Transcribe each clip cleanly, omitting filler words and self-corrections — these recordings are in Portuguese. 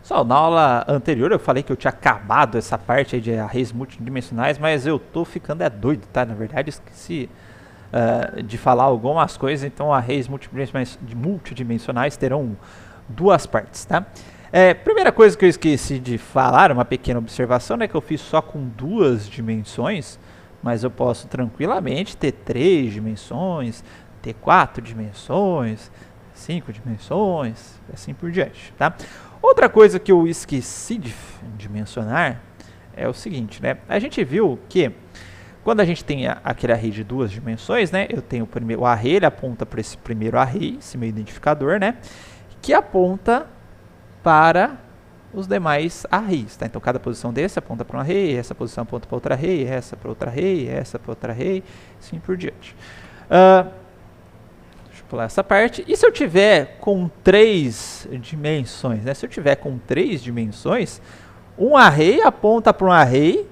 Pessoal, na aula anterior eu falei que eu tinha acabado essa parte aí de arrays multidimensionais, mas eu tô ficando doido, tá? Na verdade, esqueci de falar algumas coisas, então arrays multidimensionais terão duas partes, tá? Primeira coisa que eu esqueci de falar, uma pequena observação, né, que eu fiz só com 2 dimensões, mas eu posso tranquilamente ter 3 dimensões, ter 4 dimensões, 5 dimensões, assim por diante, tá? Outra coisa que eu esqueci de mencionar é o seguinte, né? A gente viu que quando a gente tem aquele array de 2 dimensões, né? Eu tenho o array, ele aponta para esse primeiro array, esse meu identificador, né? Que aponta para os demais arrays, tá? Então cada posição desse aponta para um array, essa posição aponta para outro array, essa para outro array, essa para outro array, assim por diante. Deixa eu pular essa parte. E se eu tiver com 3 dimensões, né? Se eu tiver com 3 dimensões, um array aponta para um array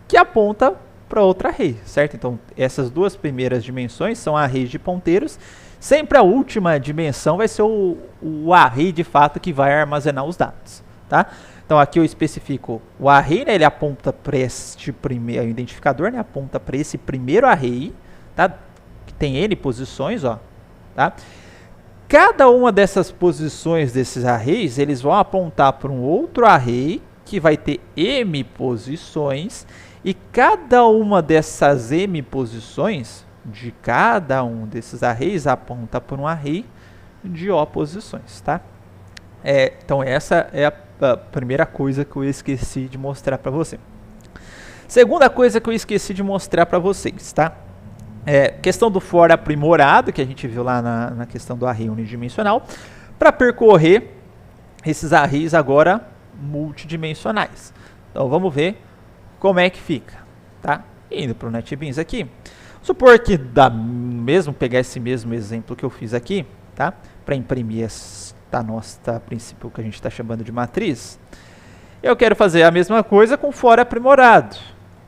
que aponta para outro array, certo? Então essas duas primeiras dimensões são arrays de ponteiros. Sempre a última dimensão vai ser o array de fato que vai armazenar os dados, tá? Então aqui eu especifico o array, né? Ele aponta para este primeiro identificador, né? Aponta para esse primeiro array, tá? Que tem n posições, ó, tá? Cada uma dessas posições desses arrays, eles vão apontar para um outro array que vai ter m posições, e cada uma dessas m posições de cada um desses arrays aponta para um array de O posições, tá? Então essa é a primeira coisa que eu esqueci de mostrar para você. Segunda coisa que eu esqueci de mostrar para vocês, tá? Questão do for aprimorado, que a gente viu lá na questão do array unidimensional, para percorrer esses arrays agora multidimensionais. Então vamos ver como é que fica, tá? Indo para o NetBeans aqui, supor que pegar esse mesmo exemplo que eu fiz aqui, tá? Para imprimir esta nossa princípio que a gente está chamando de matriz, eu quero fazer a mesma coisa com for aprimorado.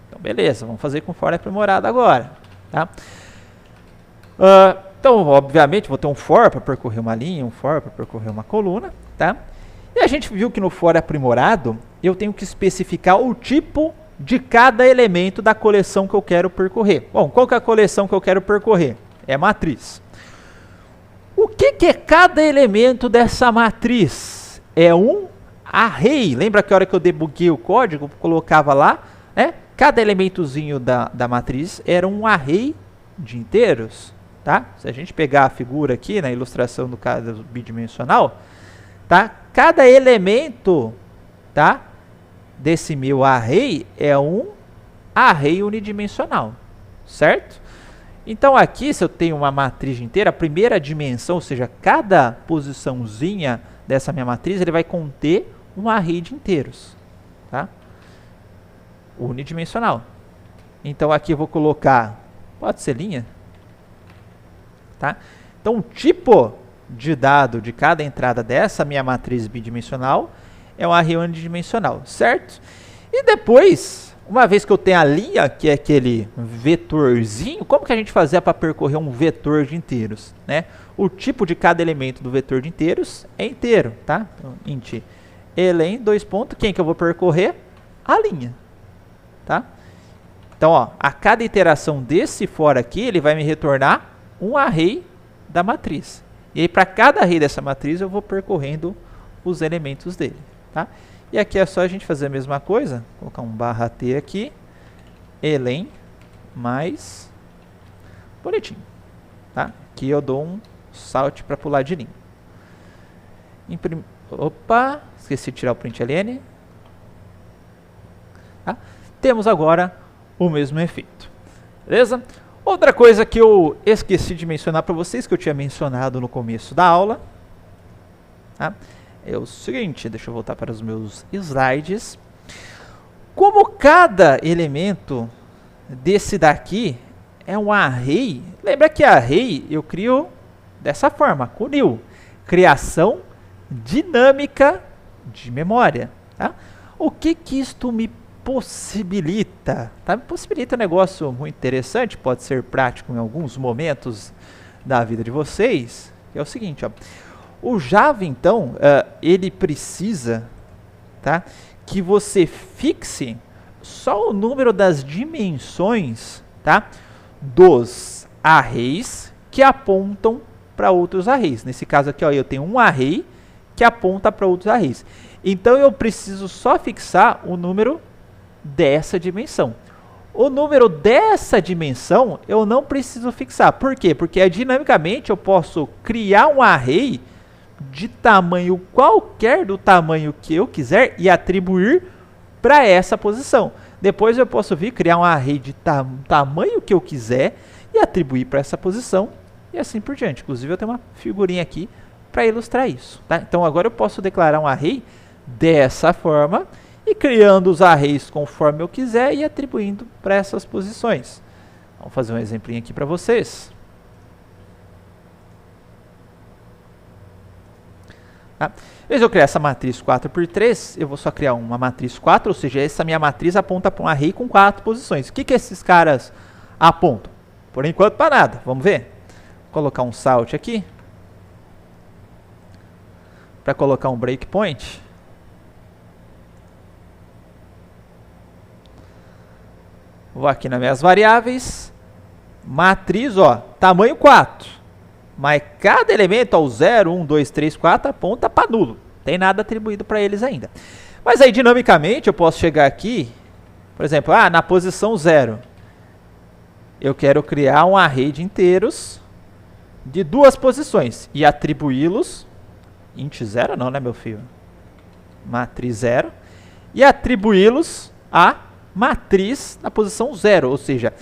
Então beleza, vamos fazer com for aprimorado agora, tá? Então obviamente vou ter um for para percorrer uma linha, um for para percorrer uma coluna, tá? E a gente viu que no for aprimorado eu tenho que especificar o tipo de cada elemento da coleção que eu quero percorrer. Bom, qual que é a coleção que eu quero percorrer? É a matriz. O que é cada elemento dessa matriz? É um array. Lembra que a hora que eu debuguei o código, eu colocava lá, né? Cada elementozinho da matriz era um array de inteiros, tá? Se a gente pegar a figura aqui na ilustração do caso bidimensional, tá? Cada elemento, tá? Desse meu array é um array unidimensional, certo? Então aqui, se eu tenho uma matriz inteira, a primeira dimensão, ou seja, cada posiçãozinha dessa minha matriz, ele vai conter um array de inteiros, tá? Unidimensional. Então aqui eu vou colocar, pode ser linha, tá? Então o tipo de dado de cada entrada dessa minha matriz bidimensional é um array unidimensional, certo? E depois, uma vez que eu tenho a linha, que é aquele vetorzinho, como que a gente fazia para percorrer um vetor de inteiros, né? O tipo de cada elemento do vetor de inteiros é inteiro, tá? Então, int elen, quem que eu vou percorrer? A linha, tá? Então, ó, a cada iteração desse for aqui, ele vai me retornar um array da matriz. E aí, para cada array dessa matriz, eu vou percorrendo os elementos dele, tá? E aqui é só a gente fazer a mesma coisa, colocar um /t aqui, elen mais bonitinho, tá? Aqui eu dou um salt para pular de linha. Opa, esqueci de tirar o println. Tá? Temos agora o mesmo efeito, beleza? Outra coisa que eu esqueci de mencionar para vocês, que eu tinha mencionado no começo da aula, tá? É o seguinte, deixa eu voltar para os meus slides. Como cada elemento desse daqui é um array, lembra que array eu crio dessa forma, com new, criação dinâmica de memória, tá? O que isto me possibilita? Tá? Me possibilita um negócio muito interessante, pode ser prático em alguns momentos da vida de vocês, que é o seguinte, ó. O Java, então, ele precisa tá? Que você fixe só o número das dimensões, tá? Dos arrays que apontam para outros arrays. Nesse caso aqui, ó, eu tenho um array que aponta para outros arrays. Então, eu preciso só fixar o número dessa dimensão. O número dessa dimensão eu não preciso fixar. Por quê? Porque dinamicamente eu posso criar um array de tamanho qualquer do tamanho que eu quiser e atribuir para essa posição. Depois eu posso vir criar um array de tamanho que eu quiser e atribuir para essa posição e assim por diante. Inclusive eu tenho uma figurinha aqui para ilustrar isso. Tá? Então agora eu posso declarar um array dessa forma e criando os arrays conforme eu quiser e atribuindo para essas posições. Vamos fazer um exemplinho aqui para vocês. Tá? Em vez de eu criar essa matriz 4×3, eu vou só criar uma matriz 4, ou seja, essa minha matriz aponta para um array com 4 posições. O que esses caras apontam? Por enquanto, para nada. Vamos ver? Vou colocar um salt aqui. Para colocar um breakpoint. Vou aqui nas minhas variáveis. Matriz, ó, tamanho 4. Mas cada elemento, ó, 0, 1, 2, 3, 4, aponta para nulo. Tem nada atribuído para eles ainda. Mas aí, dinamicamente, eu posso chegar aqui, por exemplo, na posição 0. Eu quero criar um array de inteiros de 2 posições e atribuí-los, int 0 não, né, meu filho? Matriz 0. E atribuí-los a matriz na posição 0, ou seja,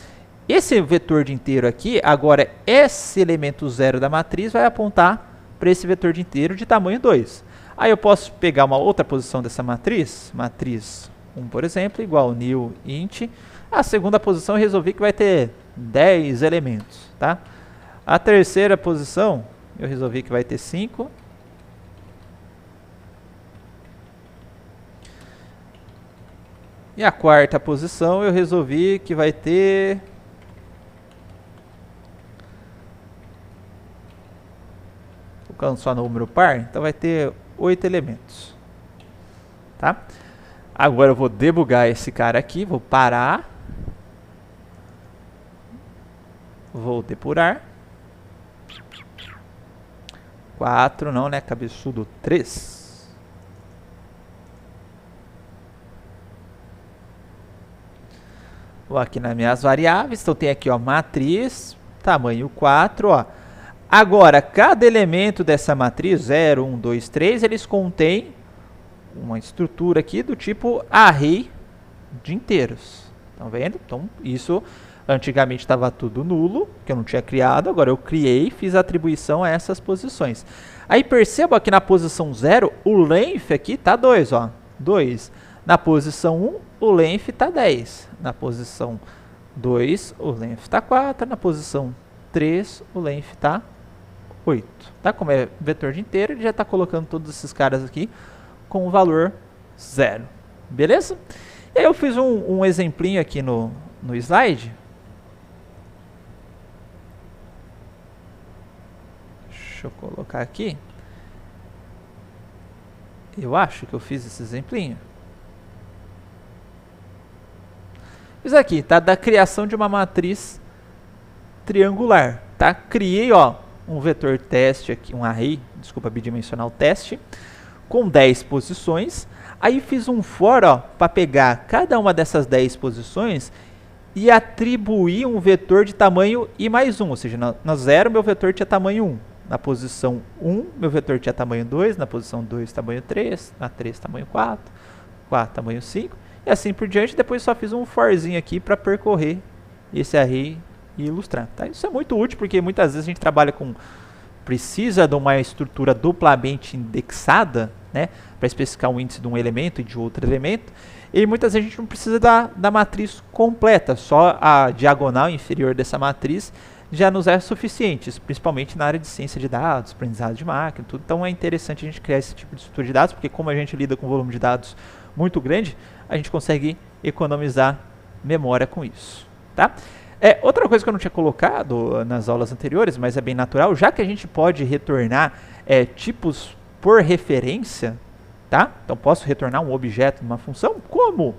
esse vetor de inteiro aqui, agora esse elemento 0 da matriz vai apontar para esse vetor de inteiro de tamanho 2. Aí eu posso pegar uma outra posição dessa matriz, matriz 1, por exemplo, igual new int. A segunda posição eu resolvi que vai ter 10 elementos, tá? A terceira posição eu resolvi que vai ter 5. E a quarta posição eu resolvi que vai ter... Colocando só no número par, então vai ter 8 elementos. Tá? Agora eu vou debugar esse cara aqui, vou parar. Vou depurar. 4, não, né? Cabeçudo 3. Vou aqui nas minhas variáveis, então tem aqui, ó, matriz, tamanho 4, ó. Agora, cada elemento dessa matriz, 0, 1, 2, 3, eles contêm uma estrutura aqui do tipo array de inteiros. Estão vendo? Então, isso antigamente estava tudo nulo, que eu não tinha criado, agora eu criei e fiz a atribuição a essas posições. Aí perceba que na posição 0, o length aqui está 2, ó, 2. Na posição 1, o length está 10. Na posição 2, o length está 4. Na posição 3, o length está 8. Tá? Como é vetor de inteiro, ele já está colocando todos esses caras aqui com o valor 0. Beleza? E aí eu fiz um exemplinho aqui no slide. Deixa eu colocar aqui. Eu acho que eu fiz esse exemplinho. Isso aqui, tá? Da criação de uma matriz triangular, tá? Criei, ó, um vetor teste aqui, um array, desculpa, bidimensional teste, com 10 posições. Aí fiz um for, ó, para pegar cada uma dessas 10 posições e atribuir um vetor de tamanho i mais 1, ou seja, na 0 meu vetor tinha tamanho 1. Na posição 1, meu vetor tinha tamanho 2, na posição 2, tamanho 3, na 3, tamanho 4, 4, tamanho 5. E assim por diante, depois só fiz um forzinho aqui para percorrer esse array e ilustrar. Tá? Isso é muito útil, porque muitas vezes a gente trabalha com... Precisa de uma estrutura duplamente indexada, né? Para especificar o índice de um elemento e de outro elemento. E muitas vezes a gente não precisa da matriz completa, só a diagonal inferior dessa matriz já nos é suficiente, principalmente na área de ciência de dados, aprendizado de máquina, tudo. Então é interessante a gente criar esse tipo de estrutura de dados, porque como a gente lida com um volume de dados muito grande, a gente consegue economizar memória com isso, tá? Outra coisa que eu não tinha colocado nas aulas anteriores, mas é bem natural, já que a gente pode retornar tipos por referência, tá? Então posso retornar um objeto numa função, como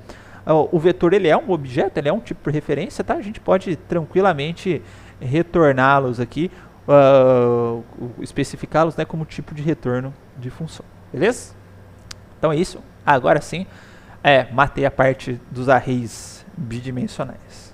o vetor ele é um objeto, ele é um tipo por referência, tá? A gente pode tranquilamente retorná-los aqui, especificá-los, né, como tipo de retorno de função, beleza? Então é isso. Agora sim, matei a parte dos arrays bidimensionais.